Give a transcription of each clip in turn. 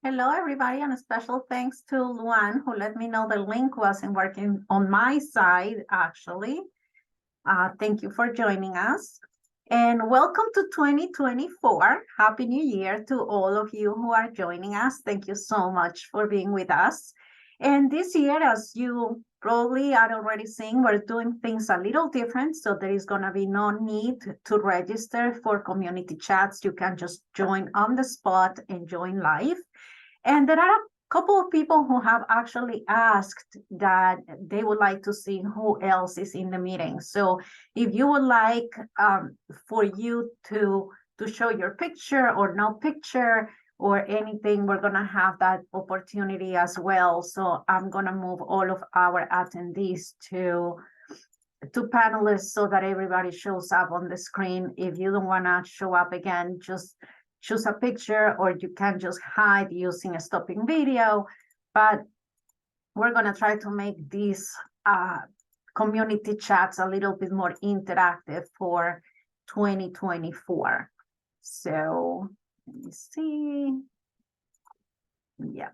Hello, everybody, and a special thanks to Luan, who let me know the link wasn't working on my side, actually. Thank you for joining us. And welcome to 2024. Happy New Year to all of you who are joining us. Thank you so much for being with us. And this year, as you probably are already seeing, we're doing things a little different. So there is going to be no need to register for community chats. You can just join on the spot and join live. And there are a couple of people who have actually asked that they would like to see who else is in the meeting. So if you would like for you to show your picture or no picture or anything, we're going to have that opportunity as well. So I'm going to move all of our attendees to panelists so that everybody shows up on the screen. If you don't want to show up again, just choose a picture, or you can just hide using a stopping video. But we're going to try to make these community chats a little bit more interactive for 2024. So let me see. Yeah.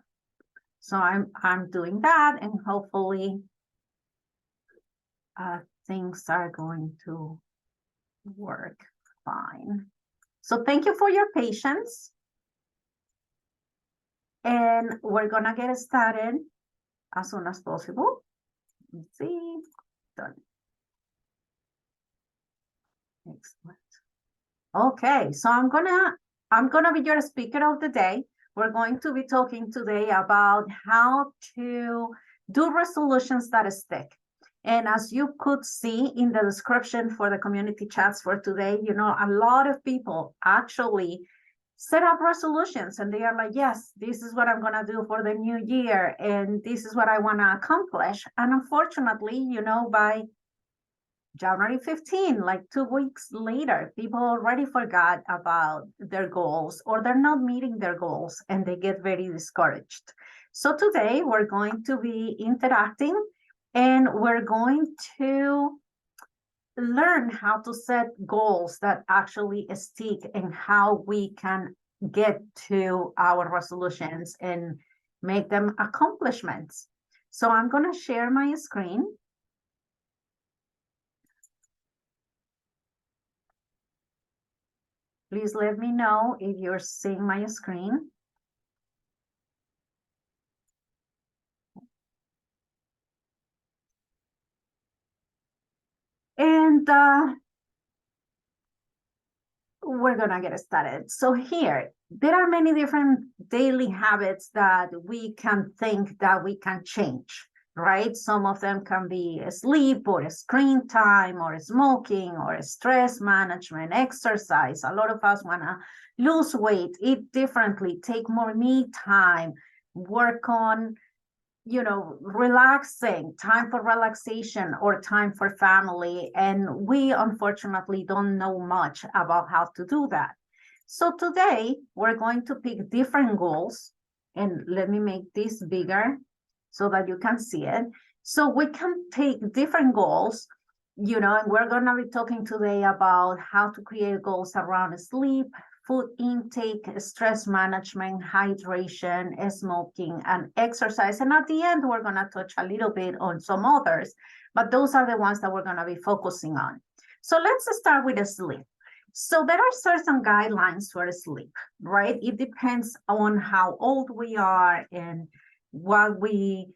So I'm doing that, and hopefully things are going to work fine. So thank you for your patience. And we're going to get started as soon as possible. Let's see. Done. Excellent. Okay, so I'm gonna be your speaker of the day. We're going to be talking today about how to do resolutions that stick. And as you could see in the description for the community chats for today, you know, a lot of people actually set up resolutions and they are like, yes, this is what I'm going to do for the new year. And this is what I want to accomplish. And unfortunately, you know, by January 15, like 2 weeks later, people already forgot about their goals or they're not meeting their goals and they get very discouraged. So today we're going to be interacting and we're going to learn how to set goals that actually stick and how we can get to our resolutions and make them accomplishments. So I'm going to share my screen. Please let me know if you're seeing my screen. And we're gonna get started. So here, there are many different daily habits that we can think that we can change, right? Some of them can be sleep or screen time or smoking or stress management, exercise. A lot of us wanna lose weight, eat differently, take more me time, work on relaxing, time for relaxation or time for family. And we unfortunately don't know much about how to do that. So today we're going to pick different goals, and let me make this bigger so that you can see it. So we can take different goals, and we're going to be talking today about how to create goals around sleep, food intake, stress management, hydration, smoking, and exercise. And at the end, we're going to touch a little bit on some others, but those are the ones that we're going to be focusing on. So let's start with sleep. So there are certain guidelines for sleep, right? It depends on how old we are and what we,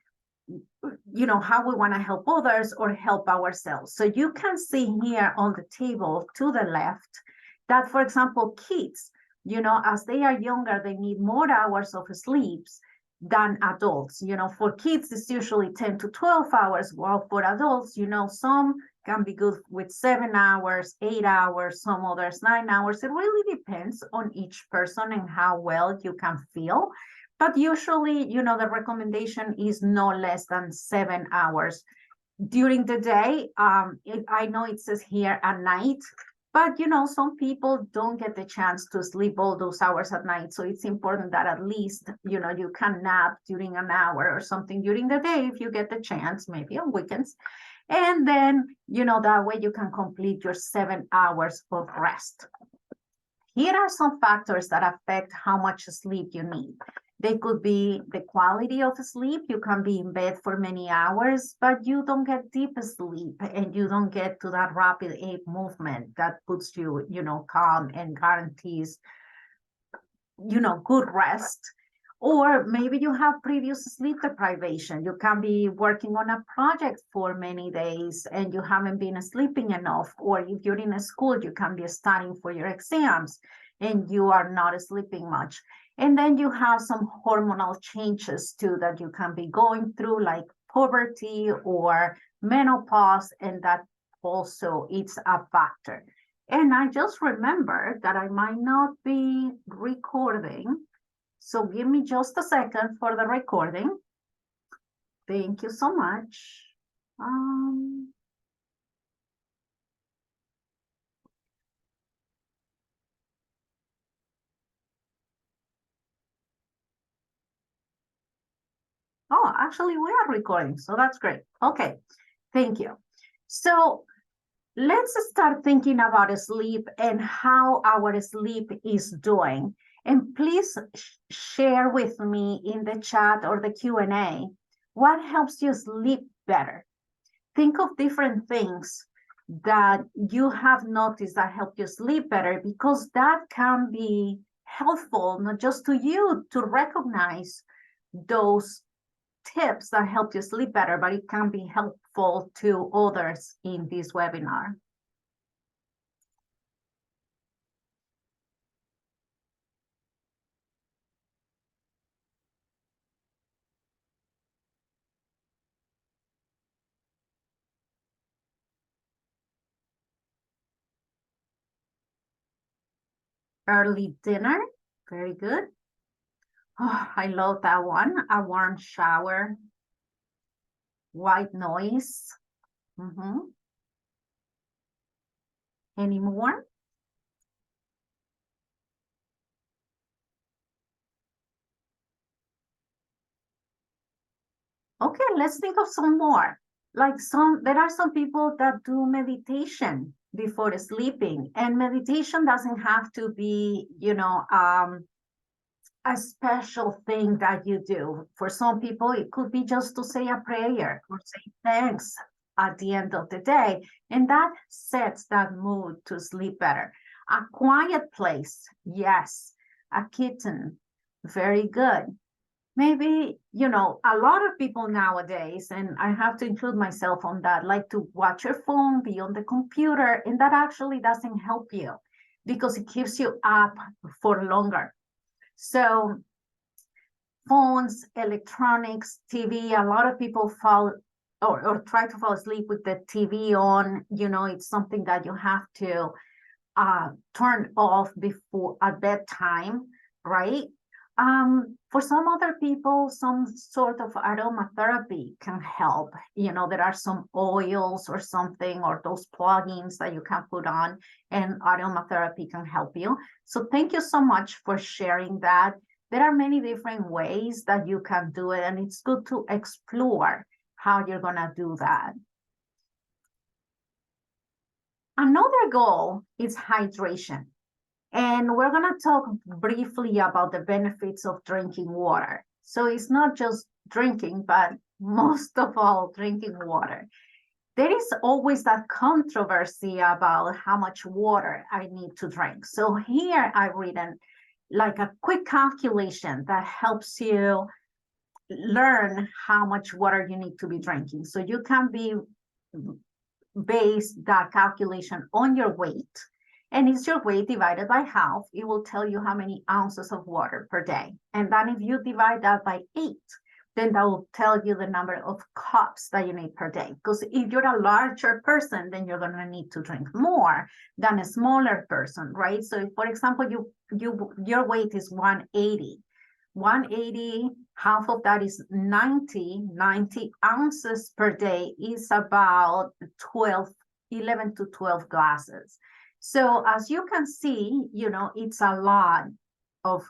how we want to help others or help ourselves. So you can see here on the table to the left that, for example, kids, as they are younger, they need more hours of sleep than adults. For kids, it's usually 10 to 12 hours, while for adults, some can be good with 7 hours, 8 hours, some others 9 hours. It really depends on each person and how well you can feel. But usually, the recommendation is no less than 7 hours during the day. I know it says here at night, but some people don't get the chance to sleep all those hours at night. So it's important that at least, you can nap during an hour or something during the day if you get the chance, maybe on weekends. And then, that way you can complete your 7 hours of rest. Here are some factors that affect how much sleep you need. They could be the quality of sleep. You can be in bed for many hours, but you don't get deep sleep and you don't get to that rapid eye movement that puts you, calm and guarantees, good rest. Or maybe you have previous sleep deprivation. You can be working on a project for many days and you haven't been sleeping enough. Or if you're in a school, you can be studying for your exams and you are not sleeping much. And then you have some hormonal changes too that you can be going through, like puberty or menopause, and that also it's a factor. And I just remembered that I might not be recording. So give me just a second for the recording. Thank you so much. Oh, actually we are recording, so that's great. Okay, thank you. So let's start thinking about sleep and how our sleep is doing. And please share with me in the chat or the Q&A what helps you sleep better. Think of different things that you have noticed that help you sleep better, because that can be helpful, not just to you to recognize those tips that help you sleep better, but it can be helpful to others in this webinar. Early dinner, very good. Oh, I love that one. A warm shower, white noise. Any more? Okay, let's think of some more. Like there are some people that do meditation before sleeping, and meditation doesn't have to be, a special thing that you do. For some people, it could be just to say a prayer or say thanks at the end of the day. And that sets that mood to sleep better. A quiet place, yes. A kitchen, very good. Maybe, a lot of people nowadays, and I have to include myself on that, like to watch your phone, be on the computer, and that actually doesn't help you because it keeps you up for longer. So phones, electronics, TV, a lot of people fall or try to fall asleep with the TV on. It's something that you have to turn off before at bedtime, right? For some other people, some sort of aromatherapy can help. There are some oils or something, or those plugins that you can put on, and aromatherapy can help you. So thank you so much for sharing that. There are many different ways that you can do it, and it's good to explore how you're gonna do that. Another goal is hydration. And we're going to talk briefly about the benefits of drinking water. So it's not just drinking, but most of all, drinking water. There is always that controversy about how much water I need to drink. So here I've written like a quick calculation that helps you learn how much water you need to be drinking. So you can base that calculation on your weight. And it's your weight divided by half. It will tell you how many ounces of water per day. And then if you divide that by 8, then that will tell you the number of cups that you need per day. Because if you're a larger person, then you're going to need to drink more than a smaller person, right? So if, for example, your weight is 180. 180, half of that is 90 ounces per day is about 11 to 12 glasses. So as you can see, it's a lot of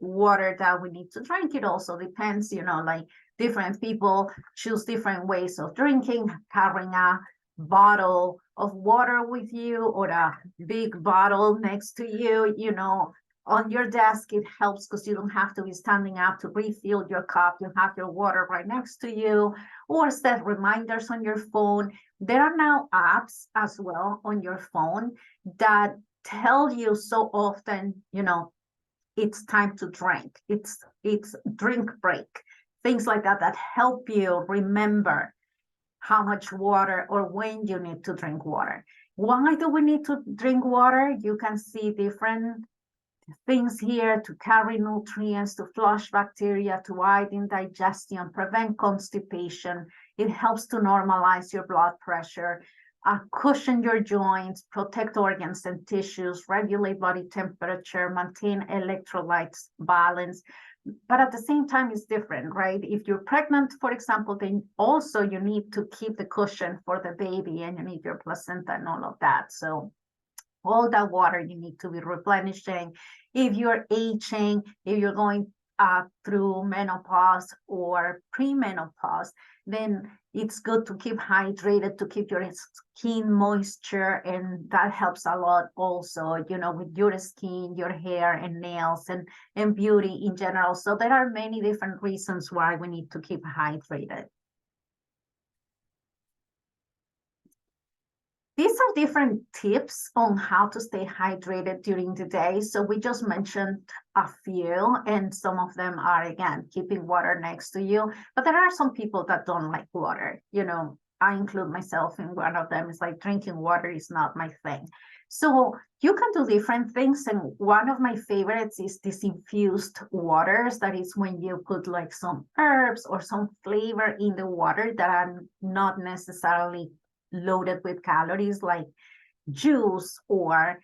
water that we need to drink. It also depends, like different people choose different ways of drinking, carrying a bottle of water with you or a big bottle next to you, on your desk, it helps because you don't have to be standing up to refill your cup. You have your water right next to you, or set reminders on your phone. There are now apps as well on your phone that tell you so often, it's time to drink. It's drink break, things like that that help you remember how much water or when you need to drink water. Why do we need to drink water? You can see different things here: to carry nutrients, to flush bacteria, to aid in digestion, prevent constipation. It helps to normalize your blood pressure, cushion your joints, protect organs and tissues, regulate body temperature, maintain electrolytes balance. But at the same time, it's different, right? If you're pregnant, for example, then also you need to keep the cushion for the baby, and you need your placenta and all of that. So all that water you need to be replenishing. If you're aging, if you're going through menopause or premenopause, then it's good to keep hydrated, to keep your skin moisture, and that helps a lot also, with your skin, your hair and nails, and beauty in general. So there are many different reasons why we need to keep hydrated. These are different tips on how to stay hydrated during the day. So we just mentioned a few, and some of them are, again, keeping water next to you. But there are some people that don't like water. I include myself in one of them. It's like drinking water is not my thing. So you can do different things. And one of my favorites is this infused waters. That is when you put like some herbs or some flavor in the water that are not necessarily loaded with calories, like juice or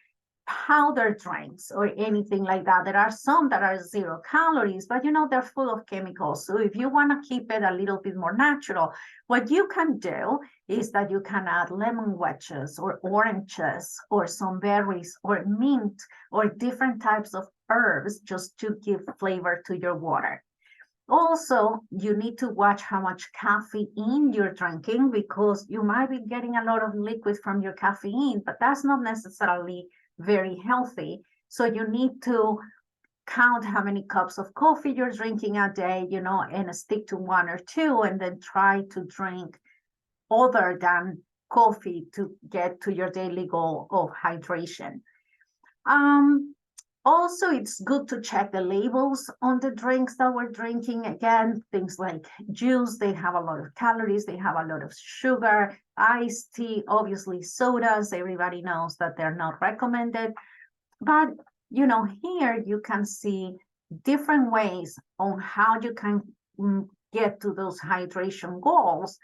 powder drinks or anything like that. There are some that are 0 calories, but they're full of chemicals. So if you want to keep it a little bit more natural, what you can do is that you can add lemon wedges or oranges or some berries or mint or different types of herbs just to give flavor to your water. Also, you need to watch how much caffeine you're drinking, because you might be getting a lot of liquid from your caffeine, but that's not necessarily very healthy. So you need to count how many cups of coffee you're drinking a day, and stick to 1 or 2, and then try to drink other than coffee to get to your daily goal of hydration. Also, it's good to check the labels on the drinks that we're drinking. Again, things like juice, they have a lot of calories, they have a lot of sugar. Iced tea, obviously sodas, everybody knows that they're not recommended. But, here you can see different ways on how you can get to those hydration goals,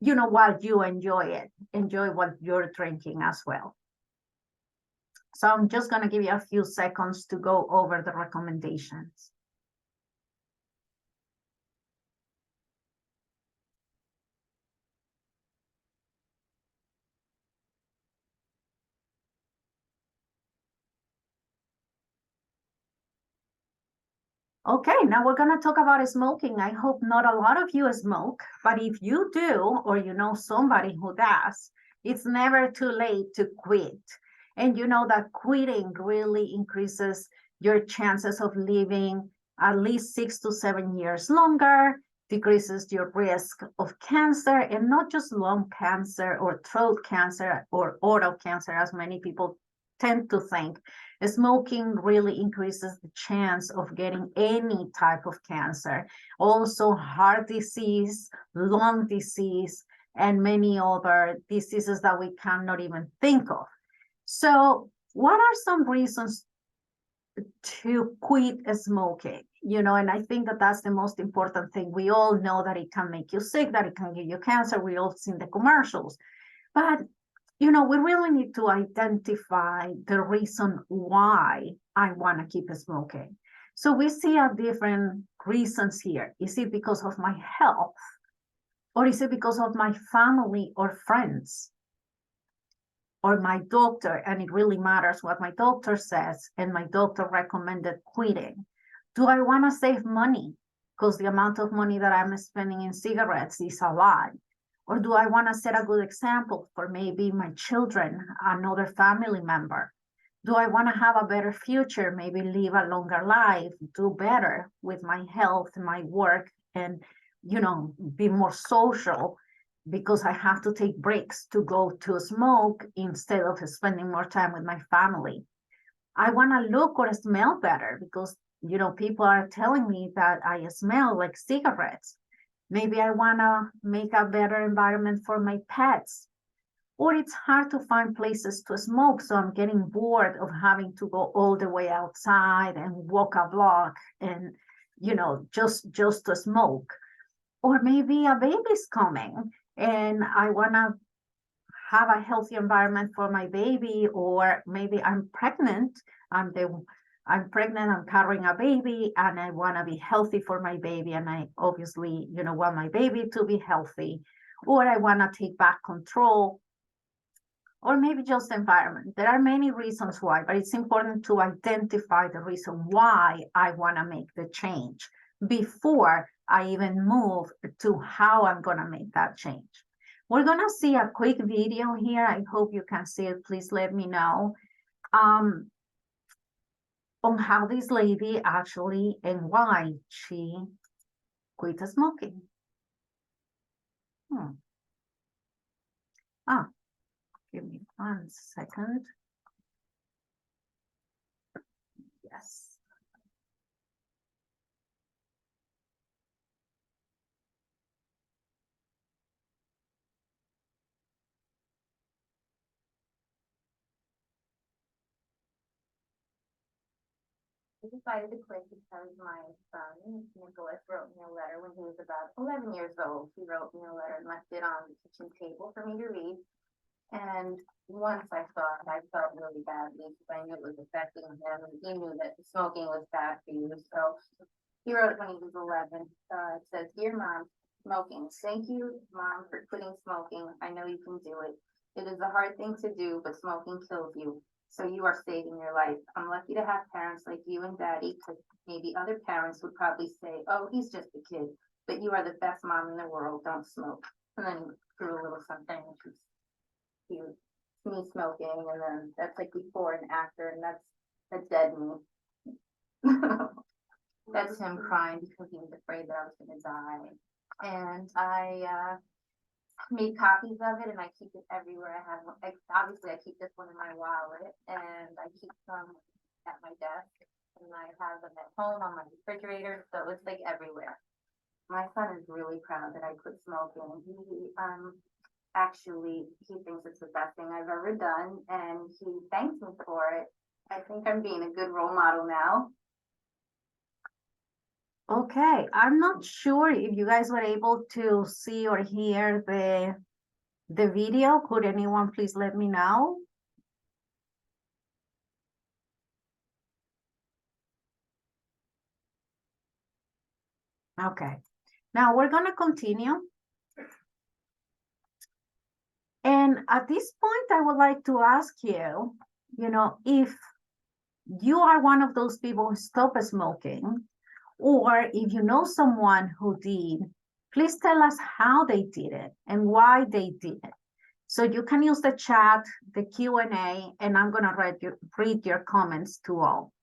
while you enjoy what you're drinking as well. So I'm just going to give you a few seconds to go over the recommendations. Okay, now we're going to talk about smoking. I hope not a lot of you smoke, but if you do, or you know somebody who does, it's never too late to quit. And you know that quitting really increases your chances of living at least 6 to 7 years longer, decreases your risk of cancer, and not just lung cancer or throat cancer or oral cancer, as many people tend to think. Smoking really increases the chance of getting any type of cancer. Also, heart disease, lung disease, and many other diseases that we cannot even think of. So what are some reasons to quit smoking? And I think that that's the most important thing. We all know that it can make you sick, that it can give you cancer. We all seen the commercials. But we really need to identify the reason why I want to keep smoking. So we see different reasons here. Is it because of my health? Or is it because of my family or friends? Or my doctor, and it really matters what my doctor says, and my doctor recommended quitting. Do I want to save money? Because the amount of money that I'm spending in cigarettes is a lot. Or do I want to set a good example for maybe my children, another family member? Do I want to have a better future, maybe live a longer life, do better with my health, my work, and, be more social because I have to take breaks to go to smoke instead of spending more time with my family. I want to look or smell better because, people are telling me that I smell like cigarettes. Maybe I want to make a better environment for my pets. Or it's hard to find places to smoke, so I'm getting bored of having to go all the way outside and walk a block and, just to smoke. Or maybe a baby's coming and I want to have a healthy environment for my baby, or maybe I'm pregnant. I'm pregnant, I'm carrying a baby, and I want to be healthy for my baby, and I obviously, want my baby to be healthy, or I want to take back control, or maybe just environment. There are many reasons why, but it's important to identify the reason why I want to make the change before I even move to how I'm going to make that change. We're going to see a quick video here. I hope you can see it. Please let me know on how this lady actually and why she quit smoking. Give me 1 second. Yes. I decided to quit because my son, Nicholas, wrote me a letter when he was about 11 years old. He wrote me a letter and left it on the kitchen table for me to read. And once I saw it, I felt really badly because I knew it was affecting him, and he knew that smoking was bad for you. So he wrote it when he was 11. It says, "Dear Mom, smoking. Thank you, Mom, for quitting smoking. I know you can do it. It is a hard thing to do, but smoking kills you. So you are saving your life. I'm lucky to have parents like you and Daddy, because maybe other parents would probably say, oh, he's just a kid. But you are the best mom in the world. Don't smoke." And then he threw a little something, which was cute. Me smoking, and then that's like before and after, and that's dead me. That's him crying because he was afraid that I was going to die. And I made copies of it, and I keep it everywhere. I have, obviously, I keep this one in my wallet, and I keep some at my desk, and I have them at home on my refrigerator, so it's like everywhere. My son is really proud that I quit smoking. He thinks it's the best thing I've ever done, and he thanks me for it. I think I'm being a good role model now. Okay, I'm not sure if you guys were able to see or hear the video. Could anyone please let me know? Okay, now we're gonna continue. And at this point, I would like to ask you, if you are one of those people who stop smoking, or if you know someone who did, please tell us how they did it and why they did it. So you can use the chat, the Q&A, and I'm gonna read your comments to all.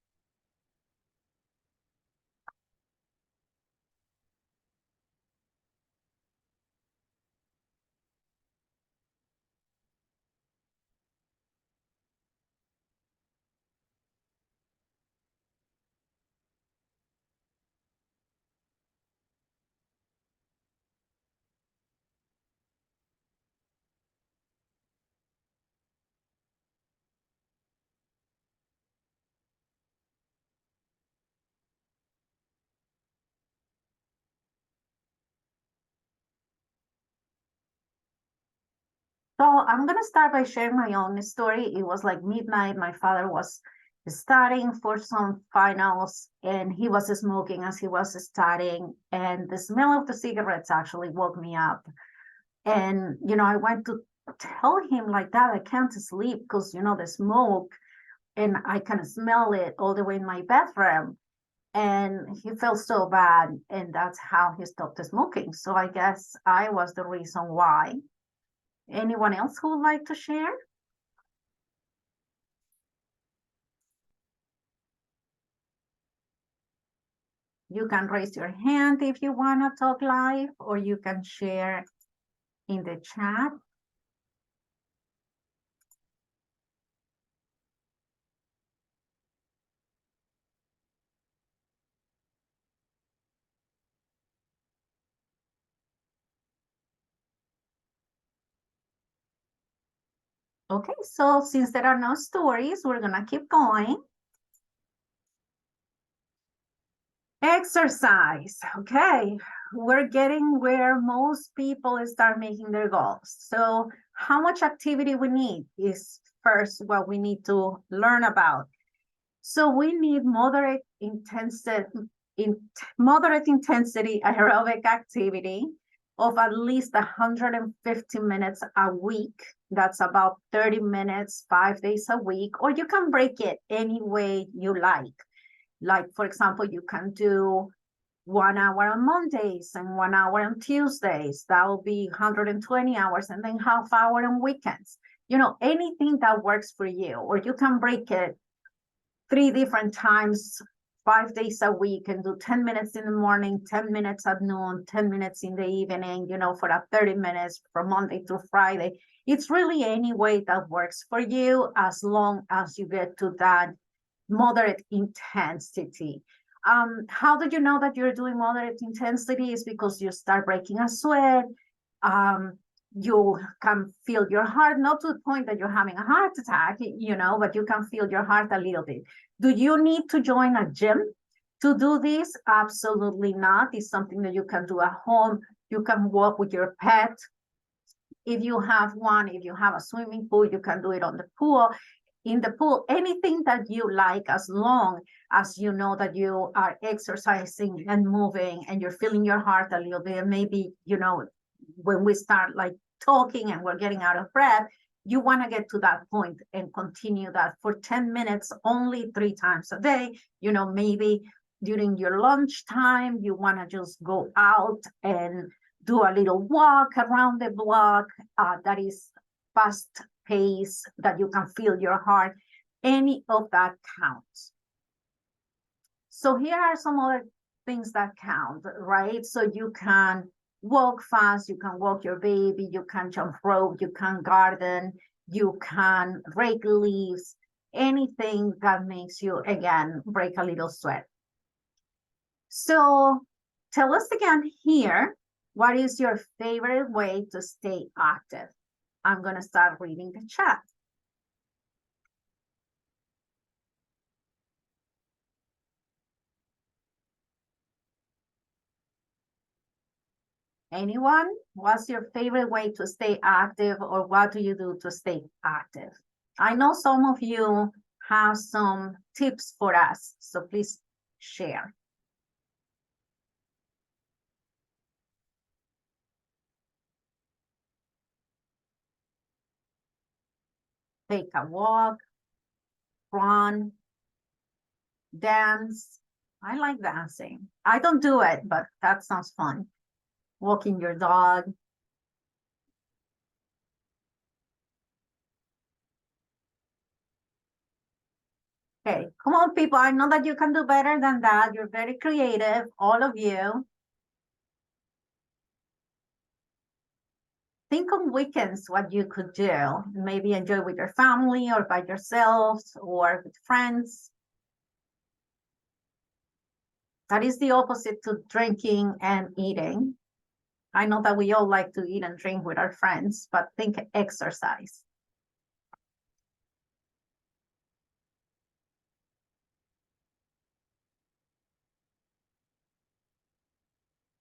So I'm gonna start by sharing my own story. It was like midnight. My father was studying for some finals, and he was smoking as he was studying, and the smell of the cigarettes actually woke me up. And I went to tell him like that I can't sleep because the smoke, and I can smell it all the way in my bedroom. And he felt so bad, and that's how he stopped smoking. So I guess I was the reason why. Anyone else who would like to share? You can raise your hand if you want to talk live, or you can share in the chat. Okay, so since there are no stories, we're gonna keep going. Exercise, okay. We're getting where most people start making their goals. So how much activity we need is first what we need to learn about. So we need moderate intensity aerobic activity of at least 150 minutes a week. That's about 30 minutes, 5 days a week, or you can break it any way you like. Like, for example, you can do 1 hour on Mondays and 1 hour on Tuesdays. That will be 120 hours, and then half hour on weekends. You know, anything that works for you, or you can break it 3 different times, 5 days a week, and do 10 minutes in the morning, 10 minutes at noon, 10 minutes in the evening, you know, for that 30 minutes from Monday through Friday. It's really any way that works for you, as long as you get to that moderate intensity. How do you know that you're doing moderate intensity? Is because you start breaking a sweat. You can feel your heart, not to the point that you're having a heart attack, you know, but you can feel your heart a little bit. Do you need to join a gym to do this? Absolutely not. It's something that you can do at home. You can walk with your pet. If you have one, if you have a swimming pool, you can do it on the pool. In the pool, anything that you like, as long as you know that you are exercising and moving and you're feeling your heart a little bit. Maybe, you know, when we start like talking and we're getting out of breath, you want to get to that point and continue that for 10 minutes, only 3 times a day. You know, maybe during your lunch time, you want to just go out and do a little walk around the block. That is fast pace, that you can feel your heart. Any of that counts. So here are some other things that count, right? So you can walk fast, you can walk your baby, you can jump rope, you can garden, you can rake leaves, anything that makes you, again, break a little sweat. So tell us again here, what is your favorite way to stay active? I'm going to start reading the chat. Anyone? What's your favorite way to stay active, or what do you do to stay active? I know some of you have some tips for us, so please share. Take a walk, run, dance. I like dancing. I don't do it, but that sounds fun. Walking your dog. Okay, come on, people. I know that you can do better than that. You're very creative, all of you. Think on weekends what you could do. Maybe enjoy with your family, or by yourselves, or with friends. That is the opposite to drinking and eating. I know that we all like to eat and drink with our friends, but think exercise.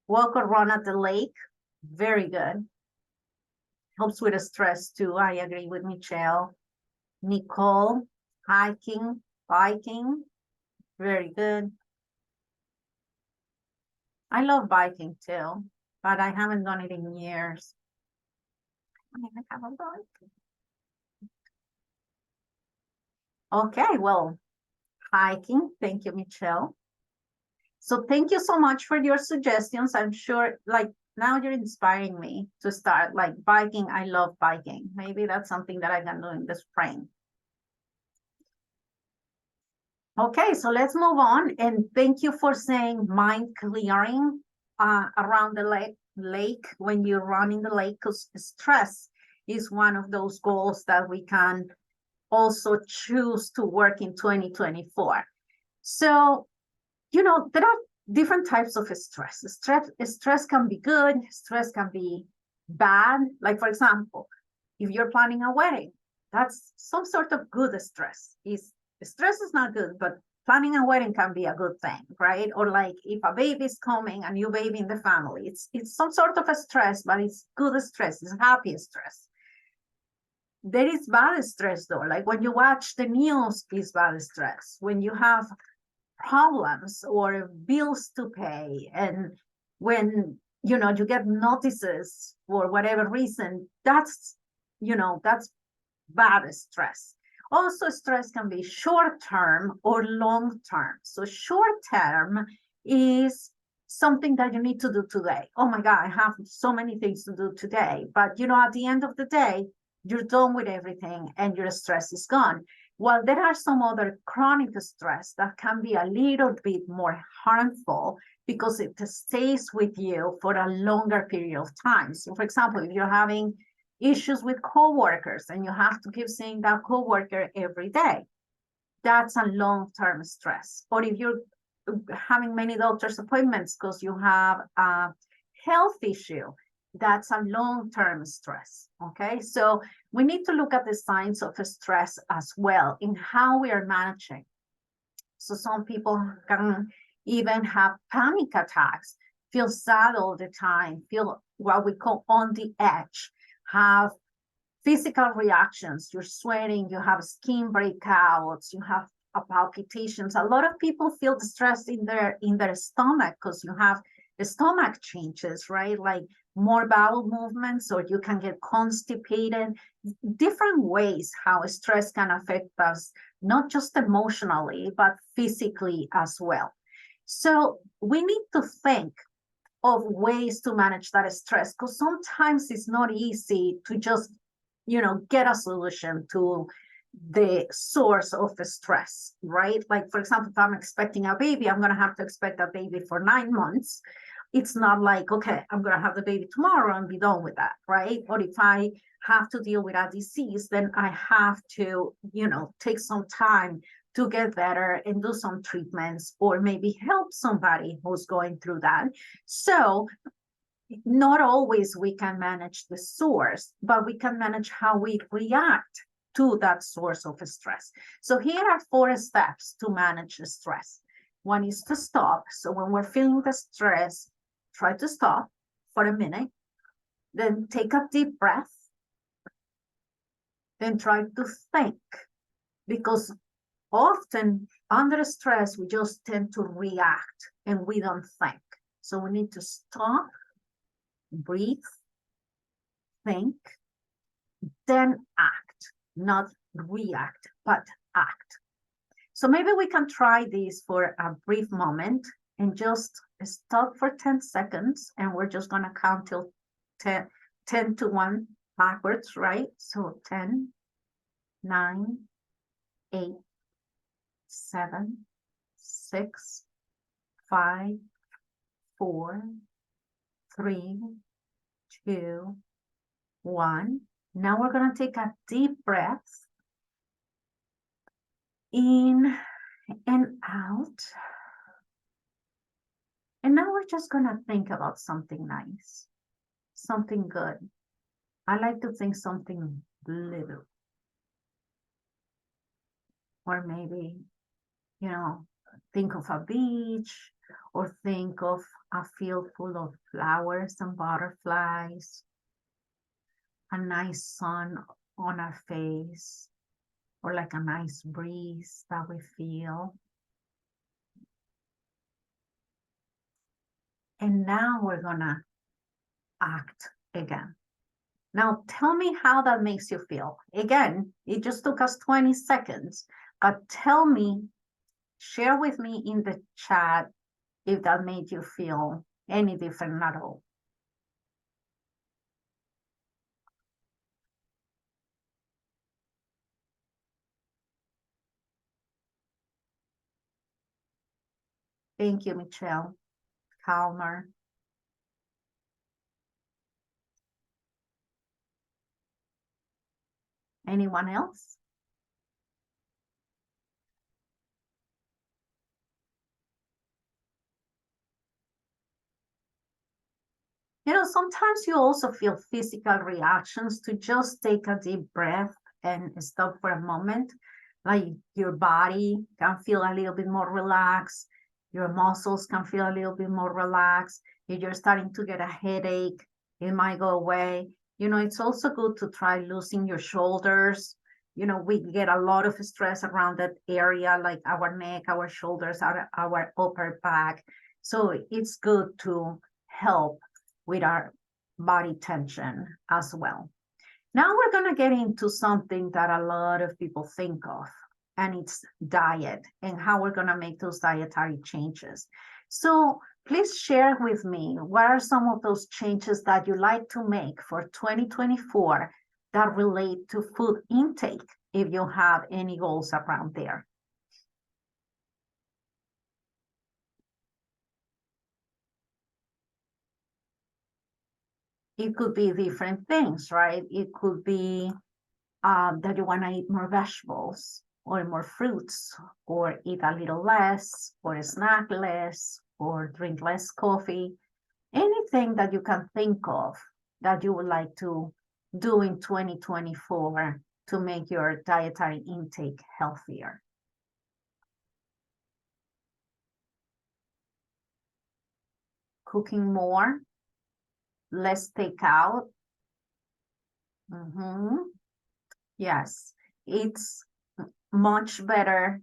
Walk or run at the lake. Very good. Helps with the stress too. I agree with Michelle. Nicole, hiking, biking. Very good. I love biking too, but I haven't done it in years. I haven't done it. Okay, well, hiking. Thank you, Michelle. So thank you so much for your suggestions. I'm sure, like, now you're inspiring me to start like biking. I love biking. Maybe that's something that I can do in the spring. Okay, so let's move on. And thank you for saying mind clearing around the lake when you run in the lake, because stress is one of those goals that we can also choose to work in 2024. So, there are different types of stress. Stress can be good, stress can be bad. Like, for example, if you're planning a wedding, that's some sort of good stress. Stress is not good, but planning a wedding can be a good thing, right? Or like if a baby is coming, a new baby in the family, it's some sort of a stress, but it's good stress, it's happy stress. There is bad stress though, like when you watch the news is bad stress. When you have problems or bills to pay, and when you get notices for whatever reason, that's bad stress. Also, stress can be short term or long term. So short term is something that you need to do today. Oh my God, I have so many things to do today. But at the end of the day, you're done with everything and your stress is gone. Well, there are some other chronic stress that can be a little bit more harmful because it stays with you for a longer period of time. So, for example, if you're having issues with coworkers and you have to keep seeing that coworker every day, that's a long-term stress. Or if you're having many doctor's appointments because you have a health issue, that's a long-term stress. Okay, so we need to look at the signs of stress as well in how we are managing. So some people can even have panic attacks, feel sad all the time, feel what we call on the edge, have physical reactions. You're sweating, you have skin breakouts, you have palpitations. A lot of people feel stress in their stomach because you have the stomach changes, right? Like more bowel movements, or you can get constipated. Different ways how stress can affect us, not just emotionally, but physically as well. So we need to think of ways to manage that stress, because sometimes it's not easy to just get a solution to the source of the stress, right? Like, for example, if I'm expecting a baby, I'm going to have to expect a baby for 9 months. It's not like, okay, I'm going to have the baby tomorrow and be done with that, right? Or if I have to deal with a disease, then I have to, take some time to get better and do some treatments, or maybe help somebody who's going through that. So not always we can manage the source, but we can manage how we react to that source of stress. So here are 4 steps to manage stress. One is to stop. So when we're feeling the stress, try to stop for a minute, then take a deep breath, then try to think, because often under stress, we just tend to react and we don't think. So we need to stop, breathe, think, then act, not react, but act. So maybe we can try this for a brief moment and just stop for 10 seconds, and we're just going to count till 10 to 1 backwards, right? So 10, 9, 8, 7, 6, 5, 4, 3, 2, 1. Now we're going to take a deep breath in and out. And now we're just going to think about something nice, something good. I like to think something little. Or maybe, think of a beach, or think of a field full of flowers and butterflies, a nice sun on our face, or like a nice breeze that we feel. And now we're gonna act again. Now tell me how that makes you feel. Again, it just took us 20 seconds, but tell me, share with me in the chat if that made you feel any different at all. Thank you, Michelle. Calmer. Anyone else? Sometimes you also feel physical reactions to just take a deep breath and stop for a moment. Like your body can feel a little bit more relaxed. Your muscles can feel a little bit more relaxed. If you're starting to get a headache, it might go away. It's also good to try loosening your shoulders. We get a lot of stress around that area, like our neck, our shoulders, our upper back. So it's good to help with our body tension as well. Now we're going to get into something that a lot of people think of, and it's diet and how we're going to make those dietary changes. So please share with me, what are some of those changes that you like to make for 2024 that relate to food intake, if you have any goals around there? It could be different things, right? It could be that you want to eat more vegetables or more fruits, or eat a little less, or snack less, or drink less coffee. Anything that you can think of that you would like to do in 2024 to make your dietary intake healthier. Cooking more, less takeout. Yes, it's much better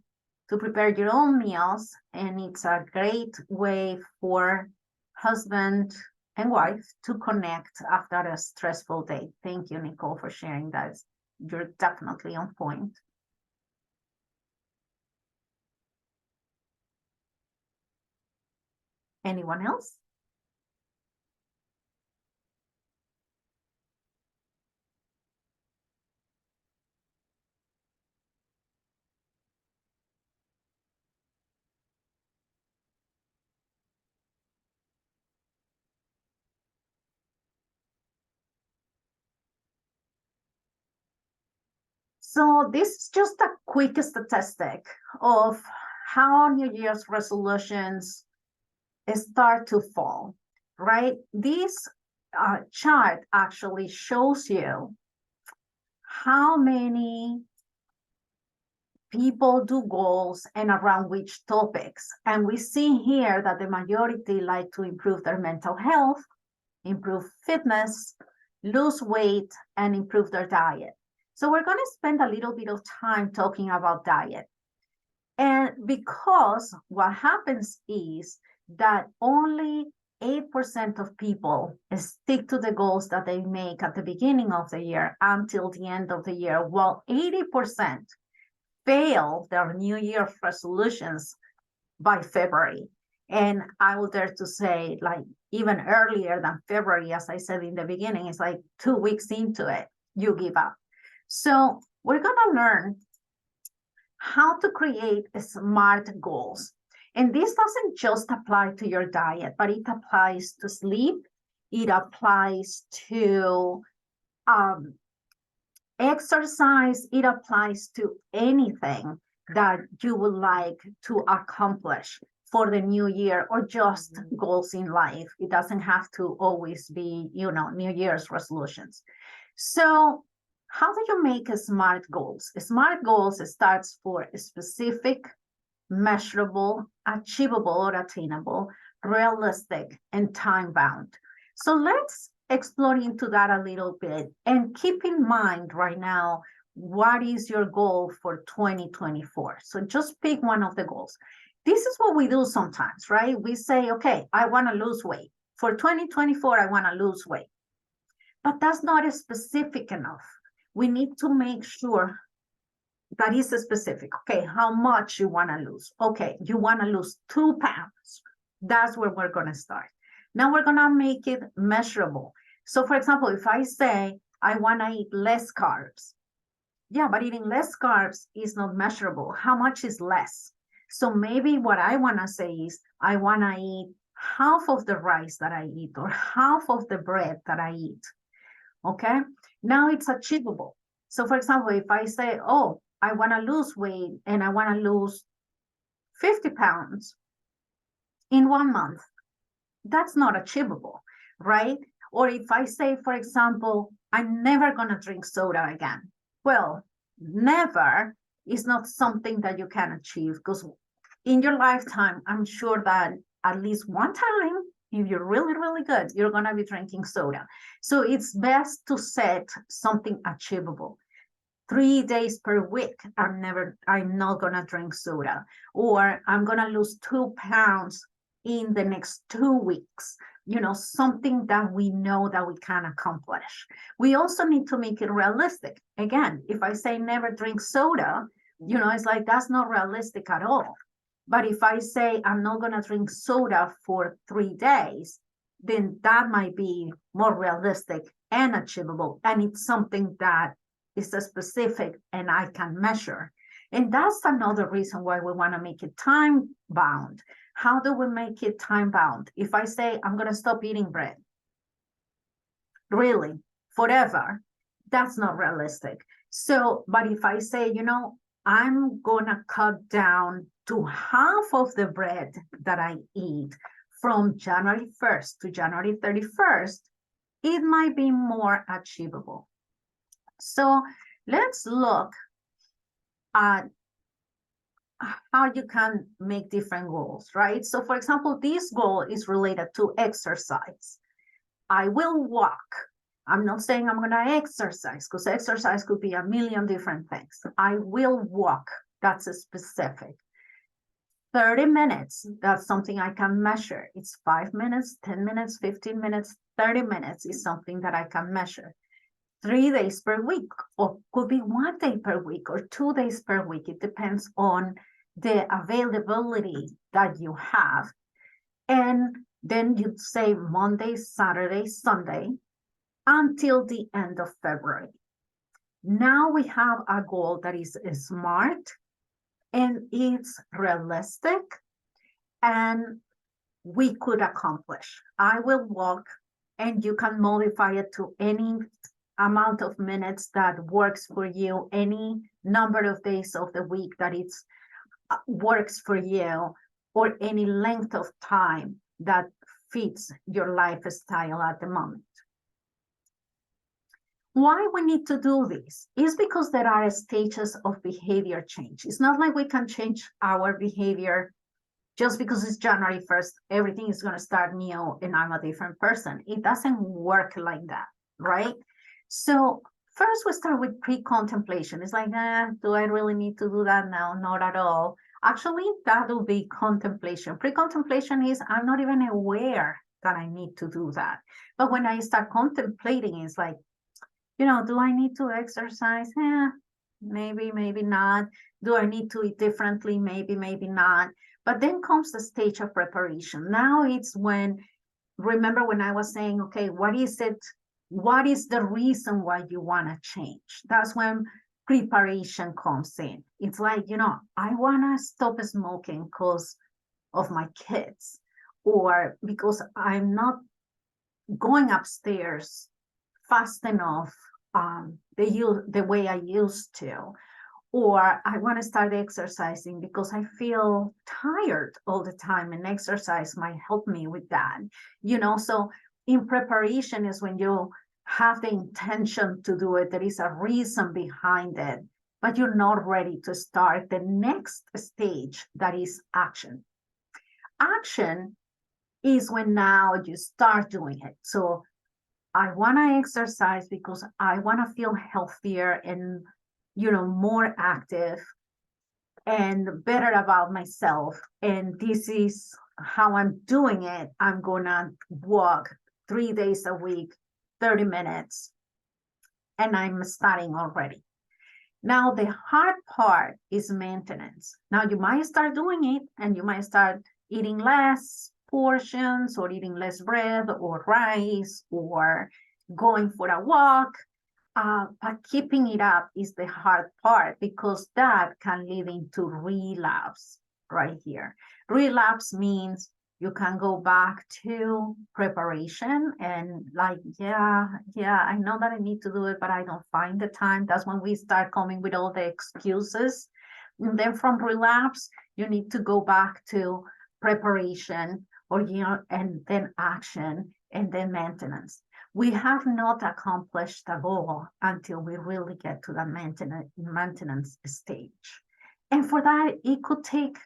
to prepare your own meals, and it's a great way for husband and wife to connect after a stressful day. Thank you, Nicole, for sharing that. You're definitely on point. Anyone else? So this is just a quick statistic of how New Year's resolutions start to fall, right? This chart actually shows you how many people do goals and around which topics. And we see here that the majority like to improve their mental health, improve fitness, lose weight, and improve their diet. So we're going to spend a little bit of time talking about diet. And because what happens is that only 8% of people stick to the goals that they make at the beginning of the year until the end of the year, while 80% fail their New Year resolutions by February. And I would dare to say, like, even earlier than February, as I said in the beginning, it's like 2 weeks into it, you give up. So we're going to learn how to create smart goals. And this doesn't just apply to your diet, but it applies to sleep. It applies to exercise. It applies to anything that you would like to accomplish for the new year, or just goals in life. It doesn't have to always be, New Year's resolutions. So how do you make smart goals? Smart goals starts for specific, measurable, achievable or attainable, realistic, and time bound. So let's explore into that a little bit, and keep in mind right now, what is your goal for 2024? So just pick one of the goals. This is what we do sometimes, right? We say, okay, I want to lose weight. For 2024, I want to lose weight. But that's not specific enough. We need to make sure that is specific. Okay, how much you want to lose? Okay, you want to lose 2 pounds. That's where we're going to start. Now we're going to make it measurable. So for example, if I say I want to eat less carbs, yeah, but eating less carbs is not measurable. How much is less? So maybe what I want to say is I want to eat half of the rice that I eat or half of the bread that I eat. Okay, now it's achievable. So for example, if I say, oh, I want to lose weight and I want to lose 50 pounds in 1 month, that's not achievable, right? Or if I say, for example, I'm never going to drink soda again. Well, never is not something that you can achieve, because in your lifetime, I'm sure that at least one time, if you're really, really good, you're going to be drinking soda. So it's best to set something achievable. 3 days per week, I'm not going to drink soda, or I'm going to lose 2 pounds in the next 2 weeks. Something that we know that we can accomplish. We also need to make it realistic. Again, if I say never drink soda, it's like that's not realistic at all. But if I say I'm not going to drink soda for 3 days, then that might be more realistic and achievable. And it's something that is specific and I can measure. And that's another reason why we want to make it time bound. How do we make it time bound? If I say I'm going to stop eating bread, really, forever, that's not realistic. So, but if I say, I'm going to cut down to half of the bread that I eat from January 1st to January 31st, it might be more achievable. So let's look at how you can make different goals, right? So for example, this goal is related to exercise. I will walk. I'm not saying I'm going to exercise, because exercise could be a million different things. I will walk. That's a specific. 30 minutes, that's something I can measure. It's 5 minutes, 10 minutes, 15 minutes, 30 minutes is something that I can measure. 3 days per week, or could be 1 day per week or 2 days per week. It depends on the availability that you have. And then you'd say Monday, Saturday, Sunday until the end of February. Now we have a goal that is smart and it's realistic and we could accomplish. I will walk, and you can modify it to any amount of minutes that works for you, any number of days of the week that it's works for you, or any length of time that fits your lifestyle at the moment. Why we need to do this is because there are stages of behavior change. It's not like we can change our behavior just because it's January 1st, everything is going to start new and I'm a different person. It doesn't work like that, right? So first we start with pre-contemplation. It's like, do I really need to do that now? Not at all. Actually, that will be contemplation. Pre-contemplation is I'm not even aware that I need to do that. But when I start contemplating, it's like, do I need to exercise? Maybe, maybe not. Do I need to eat differently? Maybe, maybe not. But then comes the stage of preparation. Now it's when, remember when I was saying, okay, what is it? What is the reason why you want to change? That's when preparation comes in. It's like, I want to stop smoking because of my kids, or because I'm not going upstairs fast enough the way I used to, or I want to start exercising because I feel tired all the time and exercise might help me with that. So in preparation is when you have the intention to do it, there is a reason behind it, but you're not ready to start the next stage, that is action. Action is when now you start doing it. So I want to exercise because I want to feel healthier and, more active and better about myself. And this is how I'm doing it. I'm going to walk 3 days a week, 30 minutes, and I'm starting already. Now, the hard part is maintenance. Now, you might start doing it and you might start eating less portions or eating less bread or rice or going for a walk. But keeping it up is the hard part, because that can lead into relapse. right here. Relapse means you can go back to preparation and like, yeah, I know that I need to do it, but I don't find the time. That's when we start coming with all the excuses. And then from relapse, you need to go back to preparation or, and then action and then maintenance. We have not accomplished the goal until we really get to the maintenance stage. And for that, it could take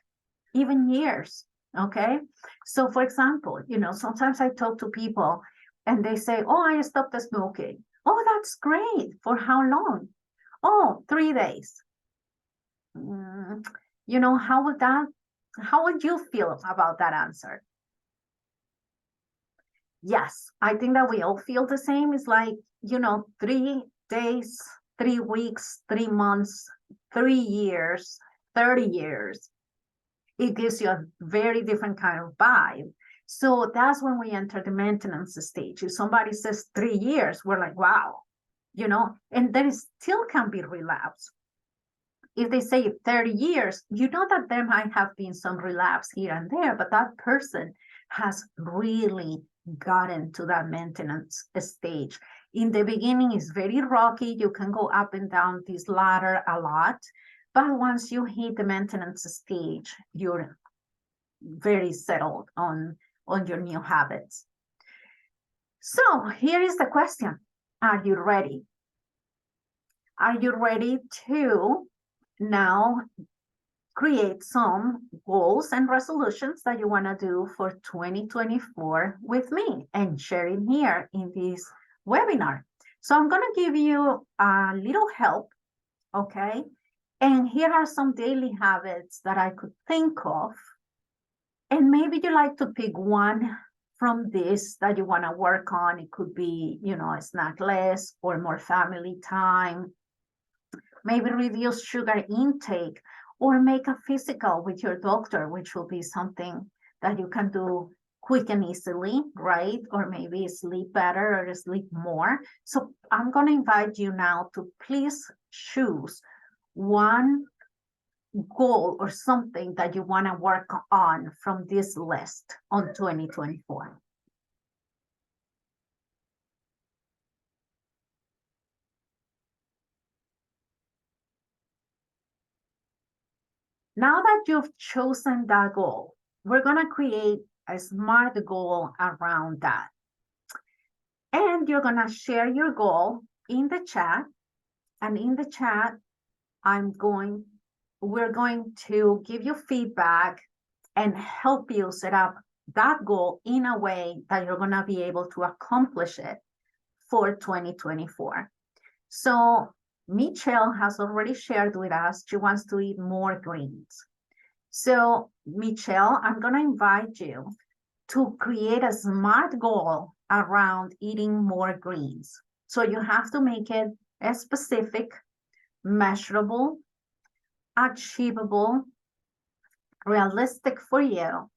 even years. Okay. So for example, sometimes I talk to people and they say, oh, I stopped smoking. Oh, that's great. For how long? Oh, 3 days. How would you feel about that answer? Yes, I think that we all feel the same. It's like, 3 days, 3 weeks, 3 months, 3 years, 30 years. It gives you a very different kind of vibe. So that's when we enter the maintenance stage. If somebody says 3 years, we're like, wow, and then it still can be relapse. If they say 30 years, that there might have been some relapse here and there, but that person has really gotten to that maintenance stage. In the beginning, it's very rocky. You can go up and down this ladder a lot. But once you hit the maintenance stage, you're very settled on your new habits. So here is the question. Are you ready? Are you ready to now create some goals and resolutions that you want to do for 2024 with me and sharing here in this webinar? So I'm going to give you a little help, okay? And here are some daily habits that I could think of. And maybe you like to pick one from this that you want to work on. It could be, a snack less or more family time. Maybe reduce sugar intake or make a physical with your doctor, which will be something that you can do quick and easily, right? Or maybe sleep better or sleep more. So I'm going to invite you now to please choose one goal or something that you want to work on from this list on 2024. Now that you've chosen that goal, we're going to create a SMART goal around that. And you're going to share your goal in the chat. And in the chat, we're going to give you feedback and help you set up that goal in a way that you're going to be able to accomplish it for 2024. So Michelle has already shared with us, she wants to eat more greens. So Michelle, I'm going to invite you to create a SMART goal around eating more greens. So you have to make it specific, measurable, achievable, realistic for you,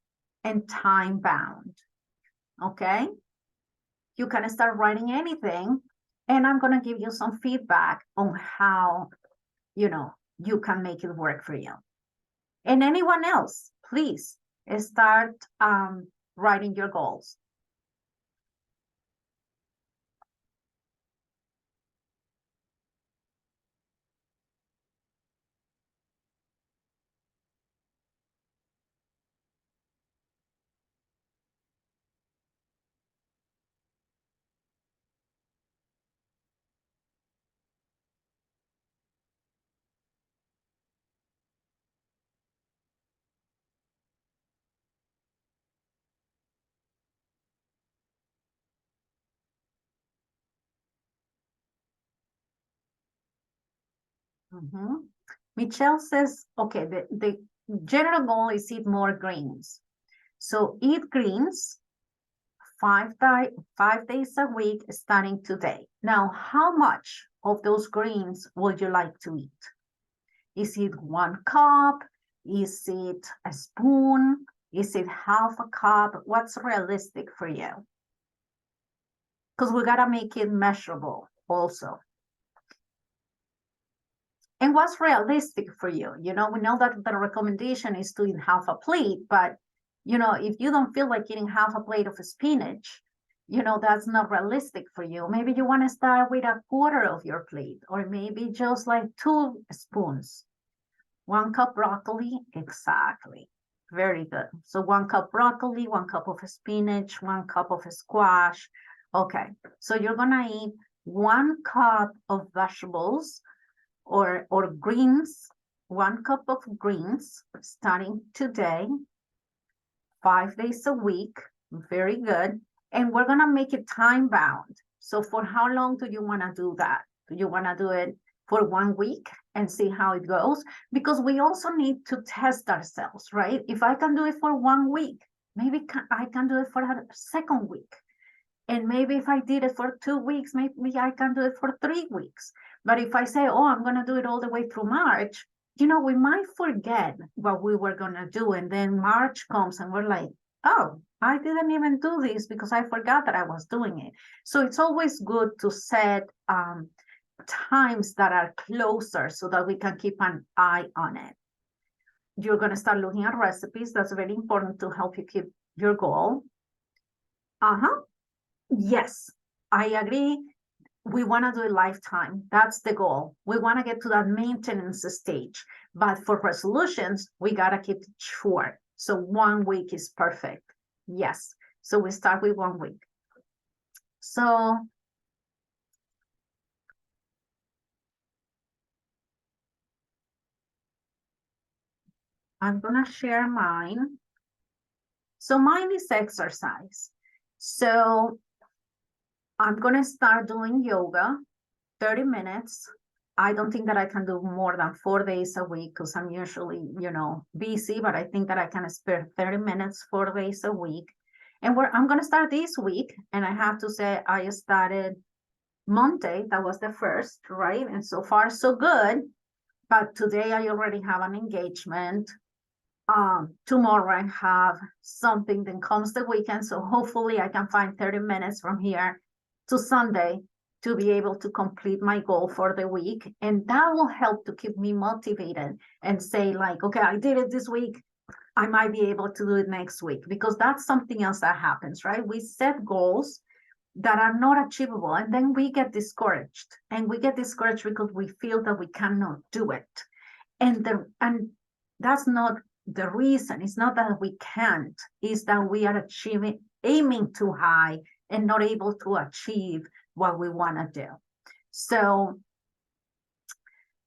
and time bound. Okay? You can start writing anything, and I'm going to give you some feedback on how, you can make it work for you. And anyone else, please start writing your goals. Michelle says, okay, the general goal is eat more greens. So eat greens 5 days a week starting today. Now, how much of those greens would you like to eat? Is it 1 cup? Is it a spoon? Is it half a cup? What's realistic for you? Because we gotta make it measurable also. And what's realistic for you? You know, we know that the recommendation is to eat half a plate, but you know, if you don't feel like eating half a plate of spinach, you know, that's not realistic for you. Maybe you want to start with a quarter of your plate, or maybe just like 2 spoons. 1 cup broccoli, exactly. Very good. So 1 cup broccoli, 1 cup of spinach, 1 cup of squash. Okay, so you're gonna eat 1 cup of vegetables or greens, 1 cup of greens starting today, 5 days a week. Very good. And we're gonna make it time bound. So for how long do you wanna do that? Do you wanna do it for 1 week and see how it goes? Because we also need to test ourselves, right? If I can do it for 1 week, maybe I can do it for a second week. And maybe if I did it for 2 weeks, maybe I can do it for 3 weeks. But if I say, oh, I'm gonna do it all the way through March, you know, we might forget what we were gonna do. And then March comes and we're like, oh, I didn't even do this because I forgot that I was doing it. So it's always good to set times that are closer so that we can keep an eye on it. You're gonna start looking at recipes. That's very important to help you keep your goal. Yes, I agree. We want to do a lifetime. That's the goal. We want to get to that maintenance stage. But for resolutions, we got to keep it short. So 1 week is perfect. Yes. So we start with 1 week. So I'm going to share mine. So mine is exercise. So I'm going to start doing yoga, 30 minutes. I don't think that I can do more than 4 days a week because I'm usually, you know, busy, but I think that I can spare 30 minutes, 4 days a week. And I'm going to start this week. And I have to say, I started Monday. That was the first, right? And so far, so good. But today I already have an engagement. Tomorrow I have something, then comes the weekend. So hopefully I can find 30 minutes from here to Sunday to be able to complete my goal for the week. And that will help to keep me motivated and say like, okay, I did it this week. I might be able to do it next week, because that's something else that happens, right? We set goals that are not achievable, and then we get discouraged, and we get discouraged because we feel that we cannot do it. And that's not the reason. It's not that we can't, it's that we are aiming too high and not able to achieve what we want to do. So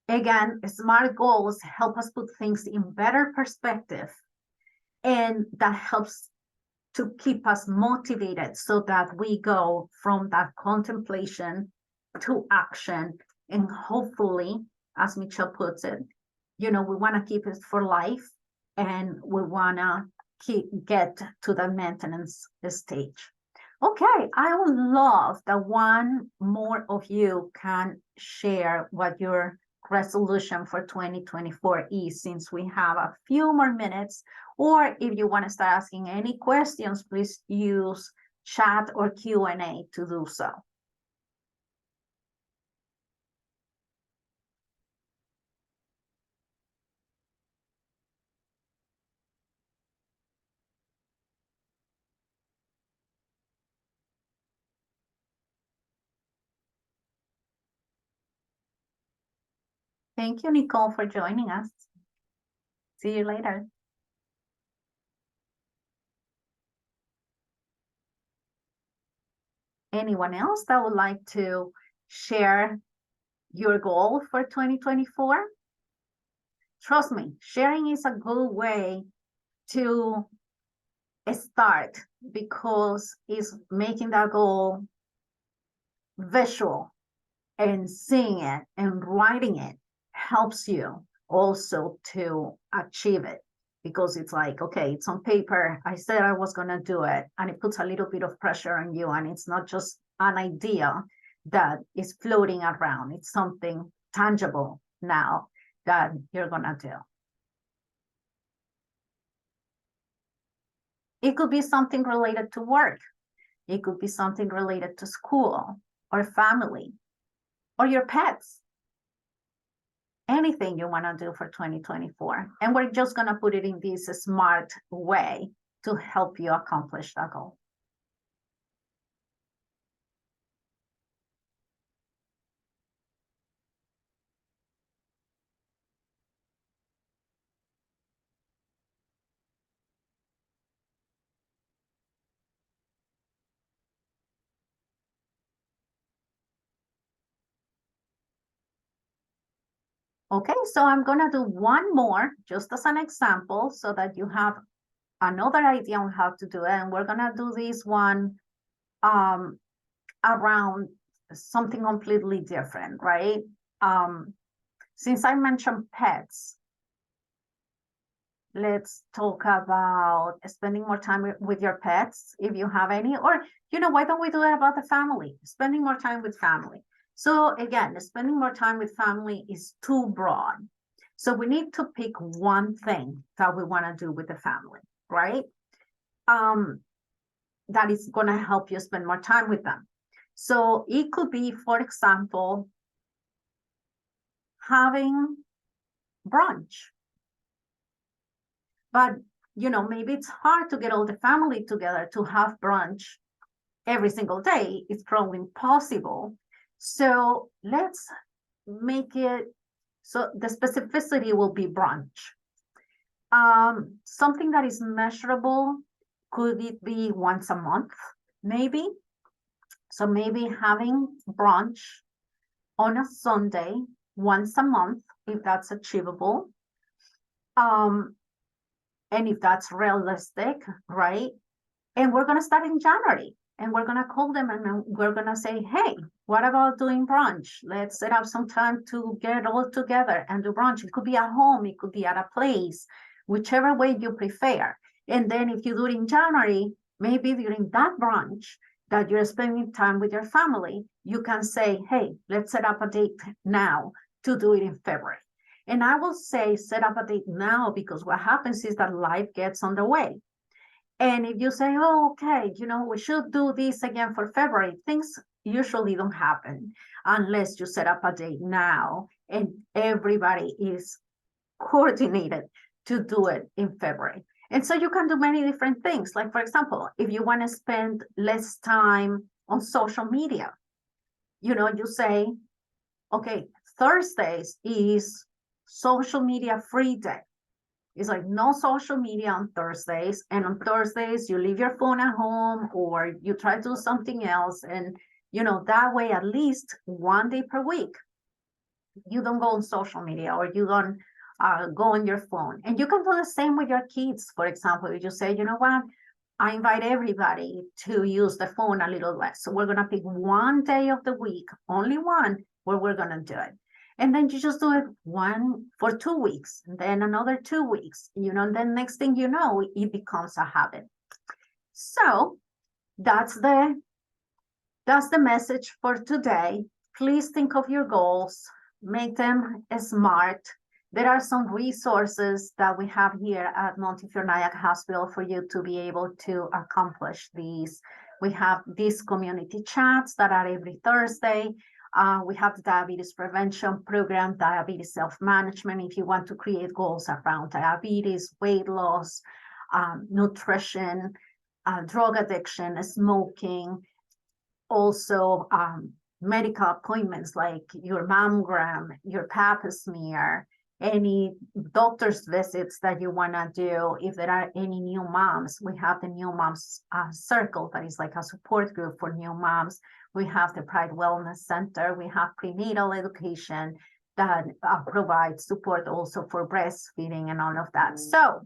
again, SMART goals help us put things in better perspective, and that helps to keep us motivated so that we go from that contemplation to action. And hopefully, as Michelle puts it, you know, we want to keep it for life, and we want to get to the maintenance stage. Okay, I would love that one more of you can share what your resolution for 2024 is, since we have a few more minutes. Or if you want to start asking any questions, please use chat or Q&A to do so. Thank you, Nicole, for joining us. See you later. Anyone else that would like to share your goal for 2024? Trust me, sharing is a good way to start, because it's making that goal visual, and seeing it and writing it helps you also to achieve it, because it's like, okay, it's on paper. I said I was going to do it, and it puts a little bit of pressure on you, and it's not just an idea that is floating around. It's something tangible now that you're going to do. It could be something related to work. It could be something related to school or family or your pets. anything you want to do for 2024. And we're just going to put it in this smart way to help you accomplish that goal. Okay, so I'm going to do one more just as an example so that you have another idea on how to do it. And we're going to do this one around something completely different, right? Since I mentioned pets, let's talk about spending more time with your pets if you have any, or, why don't we do it about the family, spending more time with family. So again, spending more time with family is too broad. So we need to pick one thing that we want to do with the family, right? That is going to help you spend more time with them. So it could be, for example, having brunch. But, maybe it's hard to get all the family together to have brunch every single day. It's probably impossible. So let's make it so the specificity will be brunch. Something that is measurable, could it be once a month, maybe? So maybe having brunch on a Sunday once a month, if that's achievable. And if that's realistic, right? And we're going to start in January, and we're going to call them and we're going to say, hey, what about doing brunch? Let's set up some time to get all together and do brunch. It could be at home, it could be at a place, whichever way you prefer. And then if you do it in January, maybe during that brunch that you're spending time with your family, you can say, hey, let's set up a date now to do it in February. And I will say set up a date now, because what happens is that life gets on the way. And if you say, oh, okay, we should do this again for February, things usually don't happen unless you set up a date now and everybody is coordinated to do it in February. And so you can do many different things. Like, for example, if you want to spend less time on social media, you say, okay, Thursdays is social media free day. It's like no social media on Thursdays. And on Thursdays, you leave your phone at home or you try to do something else. And, that way, at least one day per week, you don't go on social media or you don't go on your phone. And you can do the same with your kids. For example, you say, you know what? I invite everybody to use the phone a little less. So we're going to pick one day of the week, only one, where we're going to do it. And then you just do it one for 2 weeks, and then another 2 weeks, and then next thing you know, it becomes a habit. So that's the message for today. Please think of your goals, make them smart. There are some resources that we have here at Montefiore Nyack Hospital for you to be able to accomplish these. We have these community chats that are every Thursday. We have the diabetes prevention program, diabetes self-management, if you want to create goals around diabetes, weight loss, nutrition, drug addiction, smoking, also medical appointments like your mammogram, your pap smear, any doctor's visits that you want to do. If there are any new moms, we have the new moms circle that is like a support group for new moms. We have the Pride Wellness Center. We have prenatal education that provides support also for breastfeeding and all of that. So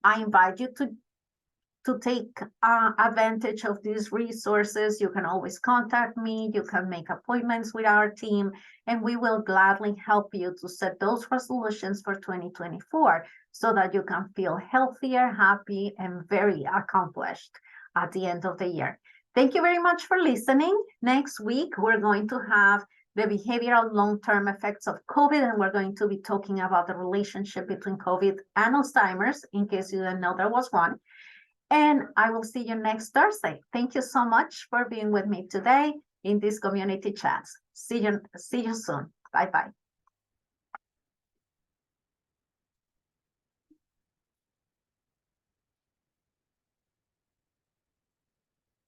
I invite you to take advantage of these resources. You can always contact me. You can make appointments with our team, and we will gladly help you to set those resolutions for 2024 so that you can feel healthier, happy, and very accomplished at the end of the year. Thank you very much for listening. Next week, we're going to have the behavioral long-term effects of COVID, and we're going to be talking about the relationship between COVID and Alzheimer's, in case you didn't know there was one. And I will see you next Thursday. Thank you so much for being with me today in these community chats. See you soon. Bye-bye.